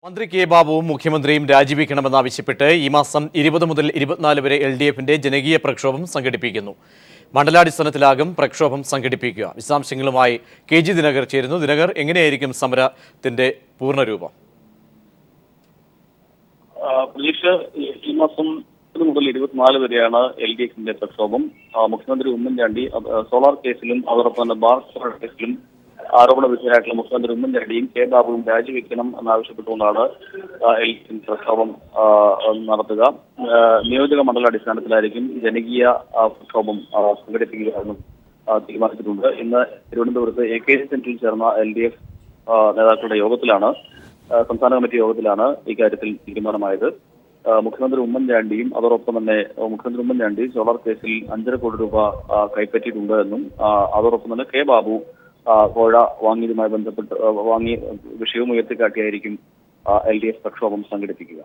മന്ത്രി കെ ബാബുവും മുഖ്യമന്ത്രിയും രാജിവെക്കണമെന്നാവശ്യപ്പെട്ട് ഈ മാസം 20 മുതൽ 24 വരെ LDFന്റെ ജനകീയ പ്രക്ഷോഭം സംഘടിപ്പിക്കുന്നു. മണ്ഡലാടിസ്ഥാനത്തിലാകും പ്രക്ഷോഭം സംഘടിപ്പിക്കുക. വിശദാംശങ്ങളുമായി KG ദിനകർ ചേരുന്നു. ദിനകർ, എങ്ങനെയായിരിക്കും സമരത്തിന്റെ പൂർണ്ണരൂപം? പ്രതീക്ഷ ഈ മാസം മുതൽ 24 വരെയാണ് LDFന്റെ പ്രക്ഷോഭം. മുഖ്യമന്ത്രി ഉമ്മൻചാണ്ടി സോളാർ കേസിലും അതോടൊപ്പം തന്നെ ബാർ കേസിലും ആരോപണ വിധേയരായിട്ടുള്ള മുഖ്യമന്ത്രി ഉമ്മൻചാണ്ടിയും കെ ബാബുവും രാജിവെക്കണം എന്നാവശ്യപ്പെട്ടുകൊണ്ടാണ് LDF പ്രക്ഷോഭം നടത്തുക. നിയോജക മണ്ഡലാടിസ്ഥാനത്തിലായിരിക്കും ജനകീയ പ്രക്ഷോഭം സംഘടിപ്പിക്കുക എന്നും തീരുമാനിച്ചിട്ടുണ്ട്. ഇന്ന് തിരുവനന്തപുരത്ത് AKG സെന്ററിൽ ചേർന്ന LDF നേതാക്കളുടെ യോഗത്തിലാണ്, സംസ്ഥാന കമ്മിറ്റി യോഗത്തിലാണ് ഇക്കാര്യത്തിൽ തീരുമാനമായത്. മുഖ്യമന്ത്രി ഉമ്മൻചാണ്ടിയും അതോടൊപ്പം തന്നെ മുഖ്യമന്ത്രി ഉമ്മൻചാണ്ടി സോളാർ കേസിൽ 5.5 കോടി രൂപ കൈപ്പറ്റിയിട്ടുണ്ട് എന്നും അതോടൊപ്പം തന്നെ കെ ബാബു കോഴ വാങ്ങിയതുമായി ബന്ധപ്പെട്ട് വിഷയവും ഉയർത്തിക്കാട്ടിയായിരിക്കും LDF പ്രക്ഷോഭം സംഘടിപ്പിക്കുക.